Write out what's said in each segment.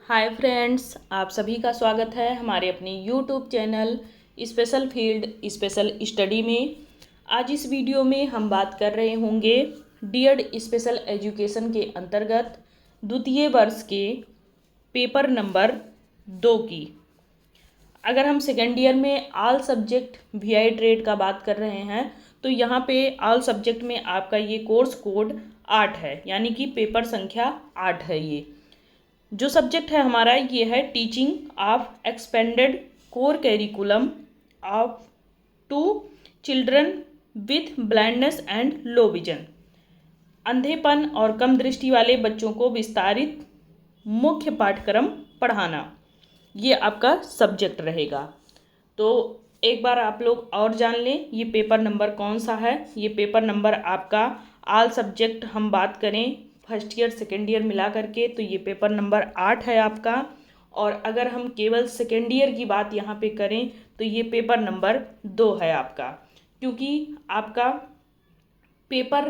Hi friends, आप सभी का स्वागत है हमारे अपने YouTube channel special field special study में। आज इस वीडियो में हम बात कर रहे होंगे डीएड स्पेशल एजुकेशन के अंतर्गत द्वितीय वर्ष के पेपर नंबर 2 की। अगर हम सेकेंड ईयर में ऑल सब्जेक्ट वीआई ट्रेड का बात कर रहे हैं तो यहाँ पे ऑल सब्जेक्ट में आपका ये कोर्स कोड 8 है, यानी कि पेपर संख्या 8 है। ये जो सब्जेक्ट है हमारा ये है teaching of expanded core curriculum of to children with blindness and low vision. अंधेपन और कम दृष्टि वाले बच्चों को विस्तारित मुख्य पाठ्यक्रम पढ़ाना, ये आपका सब्जेक्ट रहेगा। तो एक बार आप लोग और जान लें ये पेपर नंबर कौन सा है। ये पेपर नंबर आपका ऑल सब्जेक्ट हम बात करें फर्स्ट ईयर सेकेंड ईयर मिला करके तो ये पेपर नंबर 8 है आपका। और अगर हम केवल सेकेंड ईयर की बात यहाँ पे करें तो ये पेपर नंबर 2 है आपका, क्योंकि आपका पेपर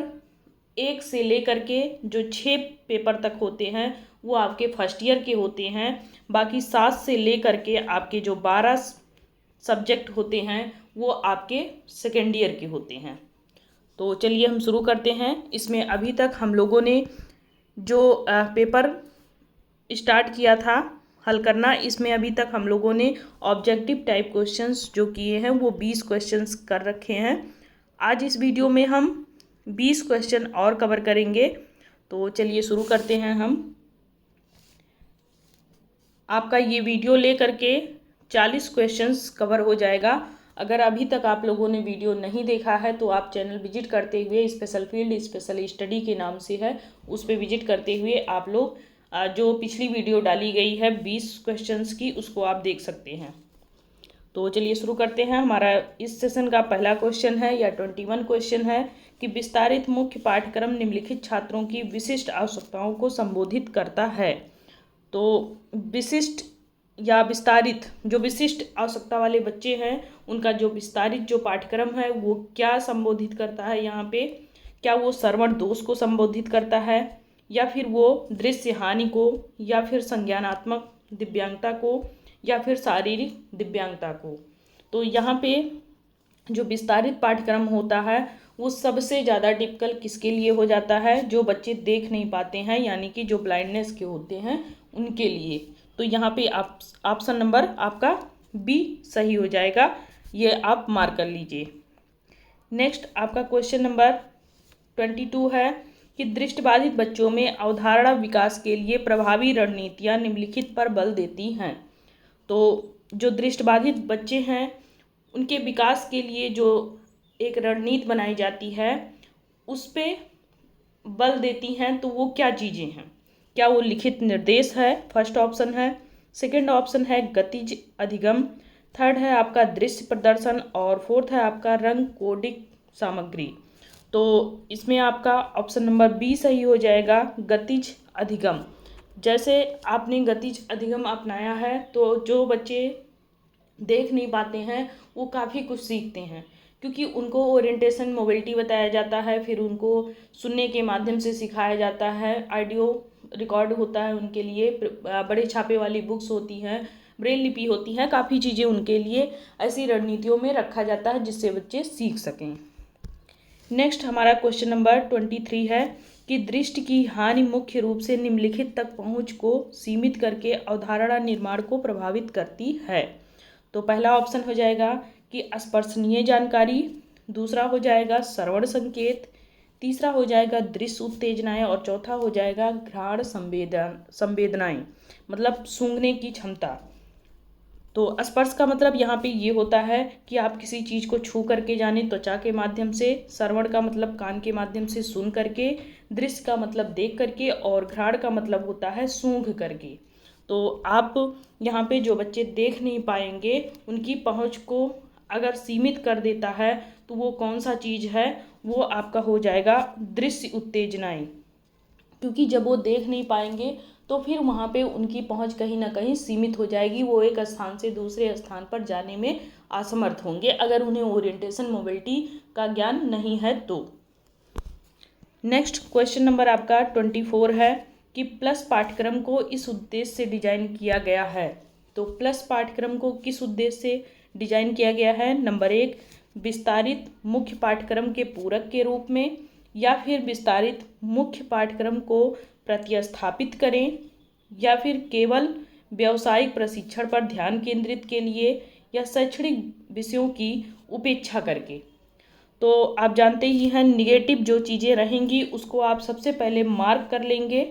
1 से लेकर के जो 6 पेपर तक होते हैं वो आपके फर्स्ट ईयर के होते हैं। बाकी 7 से लेकर के आपके जो 12 सब्जेक्ट होते हैं वो आपके सेकेंड ईयर के होते हैं। तो चलिए हम शुरू करते हैं। इसमें अभी तक हम लोगों ने जो पेपर स्टार्ट किया था हल करना, इसमें अभी तक हम लोगों ने ऑब्जेक्टिव टाइप क्वेश्चंस जो किए हैं वो 20 क्वेश्चंस कर रखे हैं। आज इस वीडियो में हम 20 क्वेश्चन और कवर करेंगे। तो चलिए शुरू करते हैं हम। आपका ये वीडियो ले करके 40 क्वेश्चंस कवर हो जाएगा। अगर अभी तक आप लोगों ने वीडियो नहीं देखा है तो आप चैनल विजिट करते हुए स्पेशल फील्ड स्पेशल स्टडी के नाम से है, उस पर विजिट करते हुए आप लोग जो पिछली वीडियो डाली गई है 20 क्वेश्चंस की उसको आप देख सकते हैं। तो चलिए शुरू करते हैं। हमारा इस सेशन का पहला क्वेश्चन है या 21 क्वेश्चन है कि विस्तारित मुख्य पाठ्यक्रम निम्नलिखित छात्रों की विशिष्ट आवश्यकताओं को संबोधित करता है। तो विशिष्ट या विस्तारित, जो विशिष्ट आवश्यकता वाले बच्चे हैं उनका जो विस्तारित जो पाठ्यक्रम है वो क्या संबोधित करता है यहाँ पे। क्या वो श्रवण दोष को संबोधित करता है, या फिर वो दृश्य हानि को, या फिर संज्ञानात्मक दिव्यांगता को, या फिर शारीरिक दिव्यांगता को। तो यहाँ पे जो विस्तारित पाठ्यक्रम होता है वो सबसे ज़्यादा टिपिकल किसके लिए हो जाता है, जो बच्चे देख नहीं पाते हैं, यानी कि जो ब्लाइंडनेस के होते हैं उनके लिए। तो यहाँ पे आप ऑप्शन नंबर आपका बी सही हो जाएगा, ये आप मार्क कर लीजिए। नेक्स्ट आपका क्वेश्चन नंबर 22 है कि दृष्टिबाधित बच्चों में अवधारणा विकास के लिए प्रभावी रणनीतियाँ निम्नलिखित पर बल देती हैं। तो जो दृष्टिबाधित बच्चे हैं उनके विकास के लिए जो एक रणनीति बनाई जाती है उस पे बल देती हैं, तो वो क्या चीज़ें हैं। क्या वो लिखित निर्देश है, फर्स्ट ऑप्शन है। सेकंड ऑप्शन है गतिज अधिगम। थर्ड है आपका दृश्य प्रदर्शन, और फोर्थ है आपका रंग कोडिक सामग्री। तो इसमें आपका ऑप्शन नंबर बी सही हो जाएगा, गतिज अधिगम। जैसे आपने गतिज अधिगम अपनाया है तो जो बच्चे देख नहीं पाते हैं वो काफ़ी कुछ सीखते हैं, क्योंकि उनको ओरिएंटेशन मोबिलिटी बताया जाता है, फिर उनको सुनने के माध्यम से सिखाया जाता है, ऑडियो रिकॉर्ड होता है उनके लिए, बड़े छापे वाली बुक्स होती हैं, ब्रेल लिपि होती हैं, काफ़ी चीज़ें उनके लिए ऐसी रणनीतियों में रखा जाता है जिससे बच्चे सीख सकें। नेक्स्ट हमारा क्वेश्चन नंबर 23 है कि दृष्टि की हानि मुख्य रूप से निम्नलिखित तक पहुँच को सीमित करके अवधारणा निर्माण को प्रभावित करती है। तो पहला ऑप्शन हो जाएगा कि स्पर्शनीय जानकारी, दूसरा हो जाएगा श्रवण संकेत, तीसरा हो जाएगा दृश्य उत्तेजनाएं, और चौथा हो जाएगा घ्राण संवेदनाएं, मतलब सूंघने की क्षमता। तो स्पर्श का मतलब यहाँ पे ये होता है कि आप किसी चीज़ को छू करके जाने त्वचा के माध्यम से, श्रवण का मतलब कान के माध्यम से सुन करके, दृश्य का मतलब देख करके, और घ्राण का मतलब होता है सूंघ करके। तो आप यहाँ पे जो बच्चे देख नहीं पाएंगे उनकी पहुँच को अगर सीमित कर देता है तो वो कौन सा चीज़ है, वो आपका हो जाएगा दृश्य उत्तेजनाएं। क्योंकि जब वो देख नहीं पाएंगे तो फिर वहाँ पे उनकी पहुँच कहीं ना कहीं सीमित हो जाएगी, वो एक स्थान से दूसरे स्थान पर जाने में असमर्थ होंगे अगर उन्हें ओरिएंटेशन मोबिलिटी का ज्ञान नहीं है तो। नेक्स्ट क्वेश्चन नंबर आपका 24 है कि प्लस पाठ्यक्रम को इस उद्देश्य से डिजाइन किया गया है। तो प्लस पाठ्यक्रम को किस उद्देश्य से डिजाइन किया गया है? नंबर 1, विस्तारित मुख्य पाठ्यक्रम के पूरक के रूप में, या फिर विस्तारित मुख्य पाठ्यक्रम को प्रतिस्थापित करें, या फिर केवल व्यावसायिक प्रशिक्षण पर ध्यान केंद्रित के लिए, या शैक्षणिक विषयों की उपेक्षा करके। तो आप जानते ही हैं निगेटिव जो चीज़ें रहेंगी उसको आप सबसे पहले मार्क कर लेंगे।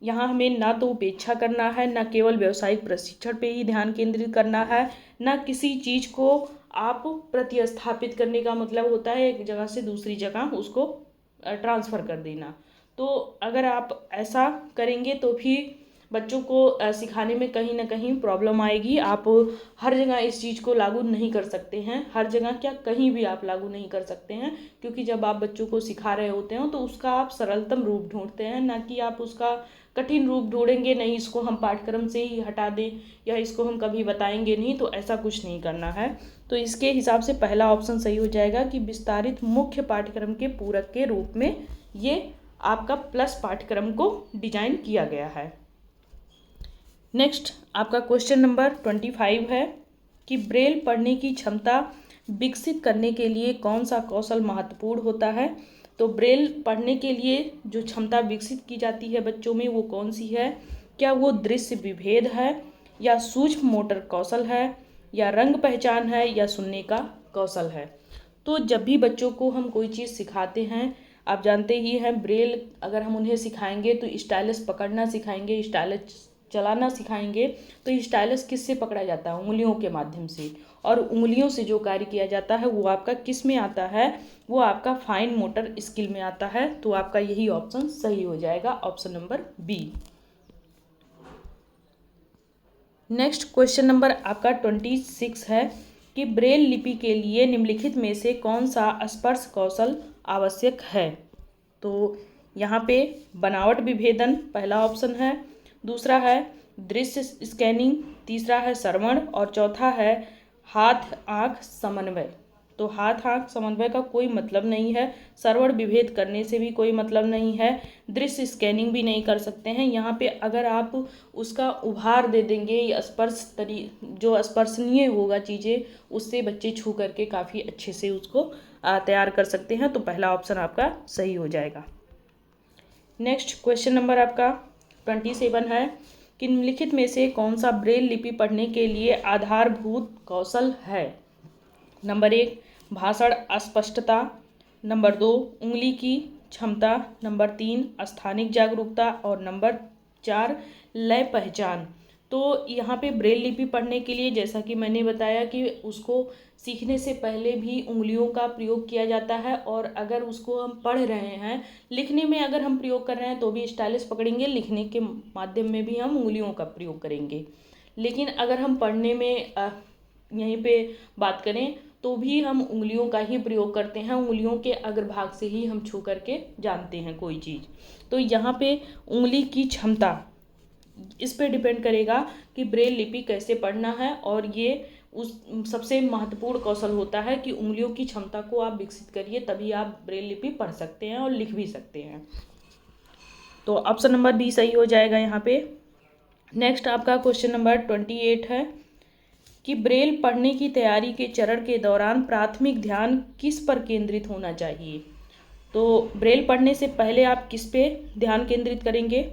यहाँ हमें ना तो उपेक्षा करना है, ना केवल व्यावसायिक प्रशिक्षण पे ही ध्यान केंद्रित करना है, ना किसी चीज़ को आप प्रतिस्थापित करने का मतलब होता है एक जगह से दूसरी जगह उसको ट्रांसफ़र कर देना। तो अगर आप ऐसा करेंगे तो फिर बच्चों को सिखाने में कहीं ना कहीं प्रॉब्लम आएगी। आप हर जगह इस चीज़ को लागू नहीं कर सकते हैं, हर जगह क्या कहीं भी आप लागू नहीं कर सकते हैं, क्योंकि जब आप बच्चों को सिखा रहे होते हैं तो उसका आप सरलतम रूप ढूंढते हैं, ना कि आप उसका कठिन रूप ढूंढेंगे। नहीं इसको हम पाठ्यक्रम से ही हटा दें या इसको हम कभी बताएंगे नहीं, तो ऐसा कुछ नहीं करना है। तो इसके हिसाब से पहला ऑप्शन सही हो जाएगा कि विस्तारित मुख्य पाठ्यक्रम के पूरक के रूप में ये आपका प्लस पाठ्यक्रम को डिजाइन किया गया है। नेक्स्ट आपका क्वेश्चन नंबर 25 है कि ब्रेल पढ़ने की क्षमता विकसित करने के लिए कौन सा कौशल महत्वपूर्ण होता है? तो ब्रेल पढ़ने के लिए जो क्षमता विकसित की जाती है बच्चों में वो कौन सी है? क्या वो दृश्य विभेद है, या सूक्ष्म मोटर कौशल है, या रंग पहचान है, या सुनने का कौशल है? तो जब भी बच्चों को हम कोई चीज़ सिखाते हैं, आप जानते ही हैं ब्रेल अगर हम उन्हें सिखाएंगे तो स्टाइलस पकड़ना सिखाएंगे, स्टाइलस चलाना सिखाएंगे। तो स्टाइलस किससे पकड़ा जाता है? उंगलियों के माध्यम से। और उंगलियों से जो कार्य किया जाता है वो आपका किस में आता है? वो आपका फाइन मोटर स्किल में आता है। तो आपका यही ऑप्शन सही हो जाएगा, option number B. Next question number आपका 26 है कि ब्रेल लिपि के लिए निम्नलिखित में से कौन सा स्पर्श कौशल आवश्यक है? तो यहाँ पे बनावट विभेदन पहला ऑप्शन है, दूसरा है दृश्य स्कैनिंग, तीसरा है श्रवण, और चौथा है हाथ आँख समन्वय। तो हाथ आँख समन्वय का कोई मतलब नहीं है, श्रवण विभेद करने से भी कोई मतलब नहीं है, दृश्य स्कैनिंग भी नहीं कर सकते हैं। यहाँ पे अगर आप उसका उभार दे देंगे या जो स्पर्शनीय होगा चीज़ें, उससे बच्चे छू करके काफ़ी अच्छे से उसको तैयार कर सकते हैं। तो पहला ऑप्शन आपका सही हो जाएगा। नेक्स्ट क्वेश्चन नंबर आपका 27 है कि निम्नलिखित में से कौन सा ब्रेल लिपि पढ़ने के लिए आधारभूत कौशल है? नंबर 1 भाषण अस्पष्टता, नंबर 2 उंगली की क्षमता, नंबर 3 स्थानिक जागरूकता, और नंबर 4 लय पहचान। तो यहाँ पे ब्रेल लिपि पढ़ने के लिए जैसा कि मैंने बताया कि उसको सीखने से पहले भी उंगलियों का प्रयोग किया जाता है, और अगर उसको हम पढ़ रहे हैं, लिखने में अगर हम प्रयोग कर रहे हैं तो भी स्टाइलस पकड़ेंगे, लिखने के माध्यम में भी हम उंगलियों का प्रयोग करेंगे। लेकिन अगर हम पढ़ने में यहीं पे बात करें तो भी हम उंगलियों का ही प्रयोग करते हैं, उंगलियों के अग्रभाग से ही हम छू करके जानते हैं कोई चीज़। तो यहाँ पे उंगली की क्षमता इस पे डिपेंड करेगा कि ब्रेल लिपि कैसे पढ़ना है, और ये उस सबसे महत्वपूर्ण कौशल होता है कि उंगलियों की क्षमता को आप विकसित करिए, तभी आप ब्रेल लिपि पढ़ सकते हैं और लिख भी सकते हैं। तो ऑप्शन नंबर बी सही हो जाएगा यहाँ पे। नेक्स्ट आपका क्वेश्चन नंबर 28 है कि ब्रेल पढ़ने की तैयारी के चरण के दौरान प्राथमिक ध्यान किस पर केंद्रित होना चाहिए? तो ब्रेल पढ़ने से पहले आप किस पे ध्यान केंद्रित करेंगे?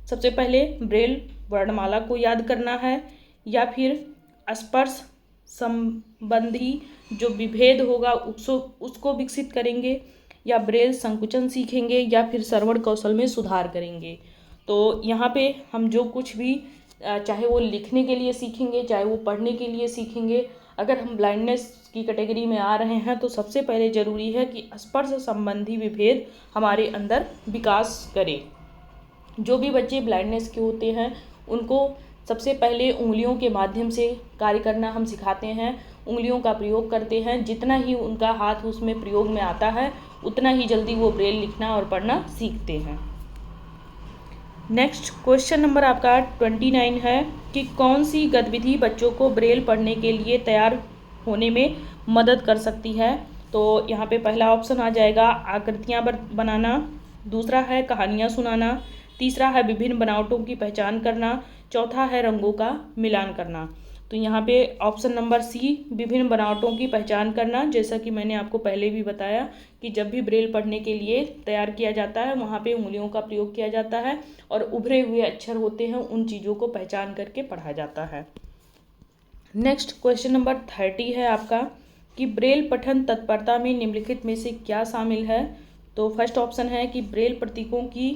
सबसे पहले ब्रेल वर्णमाला को याद करना है, या फिर स्पर्श संबंधी जो विभेद होगा उसको विकसित करेंगे, या ब्रेल संकुचन सीखेंगे, या फिर श्रवण कौशल में सुधार करेंगे। तो यहाँ पे हम जो कुछ भी चाहे वो लिखने के लिए सीखेंगे, चाहे वो पढ़ने के लिए सीखेंगे, अगर हम ब्लाइंडनेस की कैटेगरी में आ रहे हैं तो सबसे पहले ज़रूरी है कि स्पर्श संबंधी विभेद हमारे अंदर विकास करें। जो भी बच्चे ब्लाइंडनेस के होते हैं उनको सबसे पहले उंगलियों के माध्यम से कार्य करना हम सिखाते हैं, उंगलियों का प्रयोग करते हैं। जितना ही उनका हाथ उसमें प्रयोग में आता है उतना ही जल्दी वो ब्रेल लिखना और पढ़ना सीखते हैं। नेक्स्ट क्वेश्चन नंबर आपका 29 है कि कौन सी गतिविधि बच्चों को ब्रेल पढ़ने के लिए तैयार होने में मदद कर सकती है? तो यहाँ पे पहला ऑप्शन आ जाएगा आकृतियाँ बनाना, दूसरा है कहानियाँ सुनाना, तीसरा है विभिन्न बनावटों की पहचान करना, चौथा है रंगों का मिलान करना। तो यहाँ पे ऑप्शन नंबर सी, विभिन्न बनावटों की पहचान करना। जैसा कि मैंने आपको पहले भी बताया कि जब भी ब्रेल पढ़ने के लिए तैयार किया जाता है वहाँ पे उंगलियों का प्रयोग किया जाता है और उभरे हुए अक्षर होते हैं उन चीज़ों को पहचान करके पढ़ा जाता है। नेक्स्ट क्वेश्चन नंबर 30 है आपका कि ब्रेल पठन तत्परता में निम्नलिखित में से क्या शामिल है। तो फर्स्ट ऑप्शन है कि ब्रेल प्रतीकों की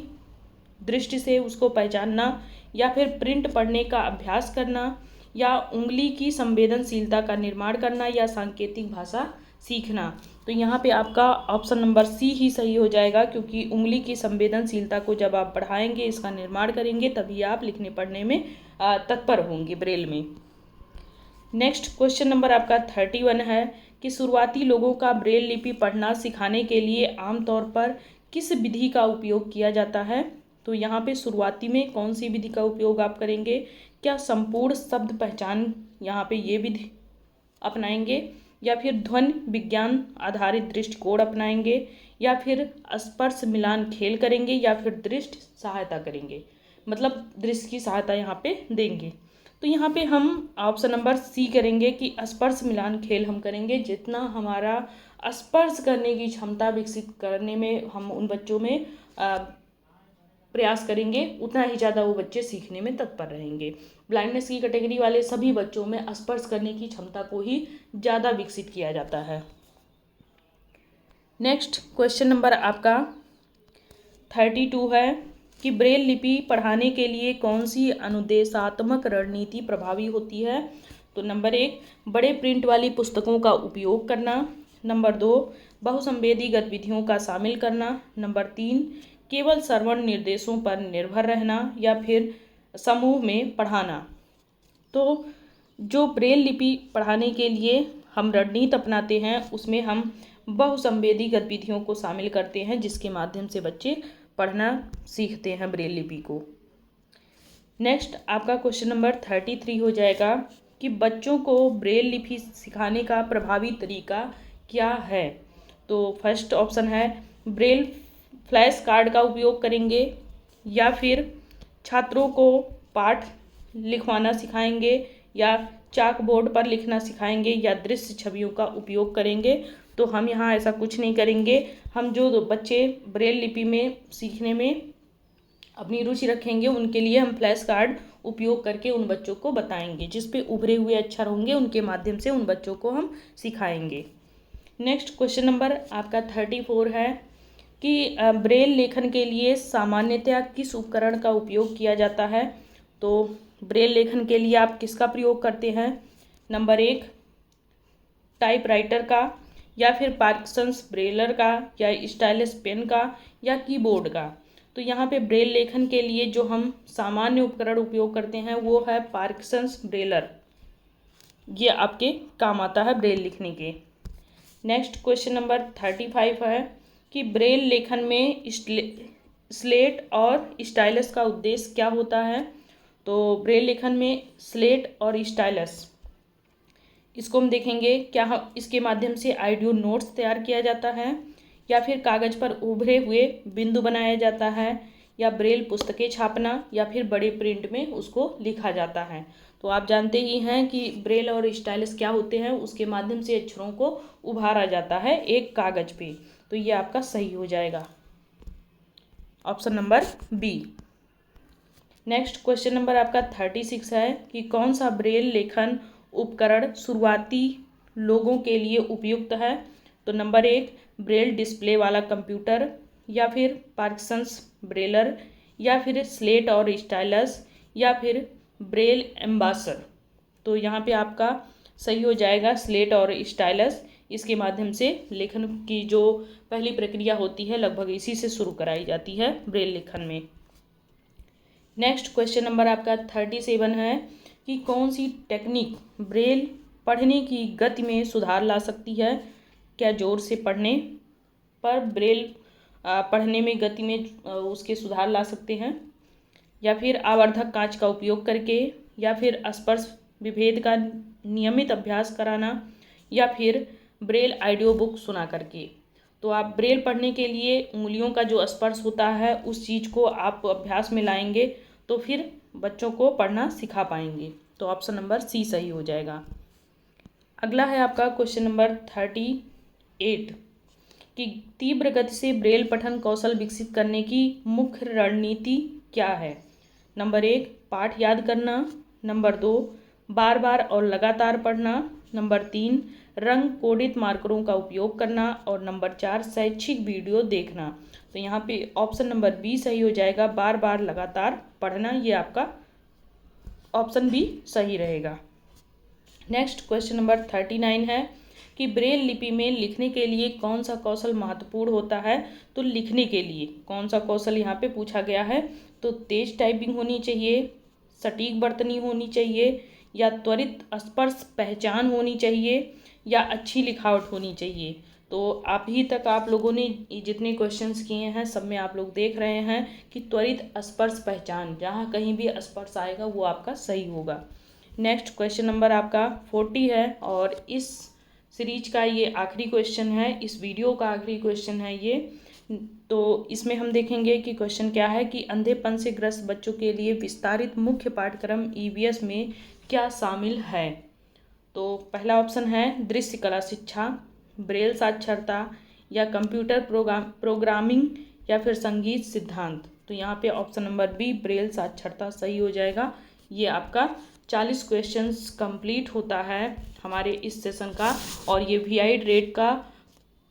दृष्टि से उसको पहचानना, या फिर प्रिंट पढ़ने का अभ्यास करना, या उंगली की संवेदनशीलता का निर्माण करना, या सांकेतिक भाषा सीखना। तो यहाँ पे आपका ऑप्शन नंबर सी ही सही हो जाएगा, क्योंकि उंगली की संवेदनशीलता को जब आप बढ़ाएंगे, इसका निर्माण करेंगे, तभी आप लिखने पढ़ने में तत्पर होंगे ब्रेल में। नेक्स्ट क्वेश्चन नंबर आपका 31 है कि शुरुआती लोगों का ब्रेल लिपि पढ़ना सिखाने के लिए आमतौर पर किस विधि का उपयोग किया जाता है। तो यहाँ पे शुरुआती में कौन सी विधि का उपयोग आप करेंगे? क्या संपूर्ण शब्द पहचान यहाँ पे ये विधि अपनाएंगे, या फिर ध्वनि विज्ञान आधारित दृष्टिकोण अपनाएंगे, या फिर स्पर्श मिलान खेल करेंगे, या फिर दृष्टि सहायता करेंगे, मतलब दृष्टि की सहायता यहाँ पे देंगे। तो यहाँ पे हम ऑप्शन नंबर सी करेंगे कि स्पर्श मिलान खेल हम करेंगे। जितना हमारा स्पर्श करने की क्षमता विकसित करने में हम उन बच्चों में प्रयास करेंगे, उतना ही ज़्यादा वो बच्चे सीखने में तत्पर रहेंगे। ब्लाइंडनेस की कैटेगरी वाले सभी बच्चों में स्पर्श करने की क्षमता को ही ज़्यादा विकसित किया जाता है। नेक्स्ट क्वेश्चन नंबर आपका 32 है कि ब्रेल लिपि पढ़ाने के लिए कौन सी अनुदेशात्मक रणनीति प्रभावी होती है। तो नंबर 1, बड़े प्रिंट वाली पुस्तकों का उपयोग करना। नंबर 2, बहुसंवेदी गतिविधियों का शामिल करना। नंबर 3, केवल श्रवण निर्देशों पर निर्भर रहना, या फिर समूह में पढ़ाना। तो जो ब्रेल लिपि पढ़ाने के लिए हम रणनीति अपनाते हैं उसमें हम बहुसंवेदी गतिविधियों को शामिल करते हैं, जिसके माध्यम से बच्चे पढ़ना सीखते हैं ब्रेल लिपि को। नेक्स्ट आपका क्वेश्चन नंबर 33 हो जाएगा कि बच्चों को ब्रेल लिपि सिखाने का प्रभावी तरीका क्या है। तो फर्स्ट ऑप्शन है ब्रेल फ्लैश कार्ड का उपयोग करेंगे, या फिर छात्रों को पाठ लिखवाना सिखाएंगे, या चाक बोर्ड पर लिखना सिखाएंगे, या दृश्य छवियों का उपयोग करेंगे। तो हम यहाँ ऐसा कुछ नहीं करेंगे। हम जो बच्चे ब्रेल लिपि में सीखने में अपनी रुचि रखेंगे उनके लिए हम फ्लैश कार्ड उपयोग करके उन बच्चों को बताएंगे, जिस पे उभरे हुए अक्षर होंगे उनके माध्यम से उन बच्चों को हम सिखाएंगे। नेक्स्ट क्वेश्चन नंबर आपका 34 है कि ब्रेल लेखन के लिए सामान्यतया किस उपकरण का उपयोग किया जाता है। तो ब्रेल लेखन के लिए आप किसका प्रयोग करते हैं? नंबर 1, टाइपराइटर का, या फिर पार्किंसंस ब्रेलर का, या स्टाइलस पेन का, या कीबोर्ड का। तो यहाँ पे ब्रेल लेखन के लिए जो हम सामान्य उपकरण उपयोग करते हैं वो है पार्किंसंस ब्रेलर। ये आपके काम आता है ब्रेल लिखने के। नेक्स्ट क्वेश्चन नंबर 35 है कि ब्रेल लेखन में स्लेट और स्टाइलस का उद्देश्य क्या होता है। तो ब्रेल लेखन में स्लेट और स्टाइलस, इसको हम देखेंगे क्या हम इसके माध्यम से ऑडियो नोट्स तैयार किया जाता है, या फिर कागज़ पर उभरे हुए बिंदु बनाया जाता है, या ब्रेल पुस्तकें छापना, या फिर बड़े प्रिंट में उसको लिखा जाता है। तो आप जानते ही हैं कि ब्रेल और स्टाइलस क्या होते हैं, उसके माध्यम से अक्षरों को उभारा जाता है एक कागज़ पे। तो ये आपका सही हो जाएगा option number B. Next question number आपका 36 है कि कौन सा ब्रेल लेखन उपकरण शुरुआती लोगों के लिए उपयुक्त है। तो नंबर 1, ब्रेल डिस्प्ले वाला कंप्यूटर, या फिर पार्किंसंस ब्रेलर, या फिर स्लेट और स्टाइलस, या फिर ब्रेल एम्बासर। तो यहाँ पे आपका सही हो जाएगा स्लेट और स्टाइलस। इसके माध्यम से लेखन की जो पहली प्रक्रिया होती है लगभग इसी से शुरू कराई जाती है ब्रेल लेखन में। नेक्स्ट क्वेश्चन नंबर आपका 37 है कि कौन सी टेक्निक ब्रेल पढ़ने की गति में सुधार ला सकती है। क्या जोर से पढ़ने पर ब्रेल पढ़ने में गति में उसके सुधार ला सकते हैं, या फिर आवर्धक कांच का उपयोग करके, या फिर स्पर्श विभेद का नियमित अभ्यास कराना, या फिर ब्रेल ऑडियो बुक सुना करके। तो आप ब्रेल पढ़ने के लिए उंगलियों का जो स्पर्श होता है उस चीज़ को आप अभ्यास में लाएंगे तो फिर बच्चों को पढ़ना सिखा पाएंगे। तो ऑप्शन नंबर सी सही हो जाएगा। अगला है आपका क्वेश्चन नंबर 38 कि तीव्र गति से ब्रेल पठन कौशल विकसित करने की मुख्य रणनीति क्या है। नंबर 1 पाठ याद करना, नंबर 2 बार बार और लगातार पढ़ना, नंबर 3 रंग कोडित मार्करों का उपयोग करना और नंबर 4 शैक्षिक वीडियो देखना। तो यहाँ पे ऑप्शन नंबर बी सही हो जाएगा, बार बार लगातार पढ़ना, ये आपका ऑप्शन बी सही रहेगा। नेक्स्ट क्वेश्चन नंबर 39 है कि ब्रेल लिपि में लिखने के लिए कौन सा कौशल महत्वपूर्ण होता है। तो लिखने के लिए कौन सा कौशल यहाँ पे पूछा गया है, तो तेज टाइपिंग होनी चाहिए, सटीक बर्तनी होनी चाहिए, या त्वरित स्पर्श पहचान होनी चाहिए, या अच्छी लिखावट होनी चाहिए। तो अभी तक आप लोगों ने जितने क्वेश्चंस किए हैं सब में आप लोग देख रहे हैं कि त्वरित स्पर्श पहचान, जहाँ कहीं भी स्पर्श आएगा वो आपका सही होगा। नेक्स्ट क्वेश्चन नंबर आपका 40 है और इस सीरीज का ये आखिरी क्वेश्चन है, इस वीडियो का आखिरी क्वेश्चन है ये। तो इसमें हम देखेंगे कि क्वेश्चन क्या है कि अंधेपन से ग्रस्त बच्चों के लिए विस्तारित मुख्य पाठ्यक्रम ईवीएस में क्या शामिल है। तो पहला ऑप्शन है दृश्य कला शिक्षा, ब्रेल साक्षरता, या कंप्यूटर प्रोग्रामिंग, या फिर संगीत सिद्धांत। तो यहाँ पे ऑप्शन नंबर बी ब्रेल साक्षरता सही हो जाएगा। ये आपका 40 क्वेश्चंस कंप्लीट होता है हमारे इस सेशन का, और ये VI ट्रेड का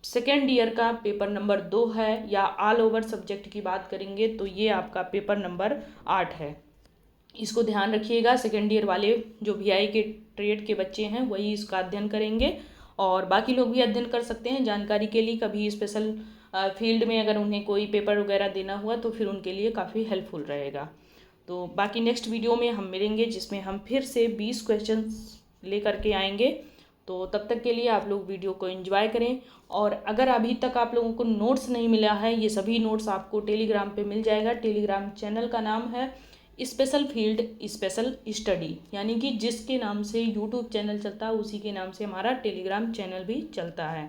सेकेंड ईयर का पेपर नंबर 2 है, या ऑल ओवर सब्जेक्ट की बात करेंगे तो ये आपका पेपर नंबर 8 है। इसको ध्यान रखिएगा, सेकेंड ईयर वाले जो VI के ट्रेड के बच्चे हैं वही इसका अध्ययन करेंगे, और बाकी लोग भी अध्ययन कर सकते हैं जानकारी के लिए। कभी स्पेशल फील्ड में अगर उन्हें कोई पेपर वगैरह देना हुआ तो फिर उनके लिए काफ़ी हेल्पफुल रहेगा। तो बाकी नेक्स्ट वीडियो में हम मिलेंगे जिसमें हम फिर से 20 क्वेश्चंस लेकर के आएंगे। तो तब तक के लिए आप लोग वीडियो को एंजॉय करें, और अगर अभी तक आप लोगों को नोट्स नहीं मिला है, ये सभी नोट्स आपको टेलीग्राम पे मिल जाएगा। टेलीग्राम चैनल का नाम है स्पेशल फील्ड स्पेशल स्टडी, यानी कि जिसके नाम से यूट्यूब चैनल चलता है उसी के नाम से हमारा टेलीग्राम चैनल भी चलता है।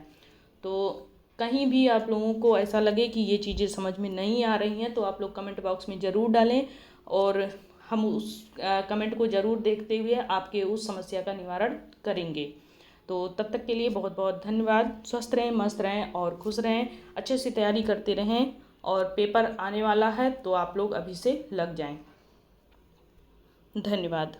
तो कहीं भी आप लोगों को ऐसा लगे कि ये चीज़ें समझ में नहीं आ रही हैं तो आप लोग कमेंट बॉक्स में ज़रूर डालें, और हम उस कमेंट को ज़रूर देखते हुए आपके उस समस्या का निवारण करेंगे। तो तब तक के लिए बहुत बहुत धन्यवाद। स्वस्थ रहें, मस्त रहें और खुश रहें, अच्छे से तैयारी करते रहें, और पेपर आने वाला है तो आप लोग अभी से लग जाएं। धन्यवाद।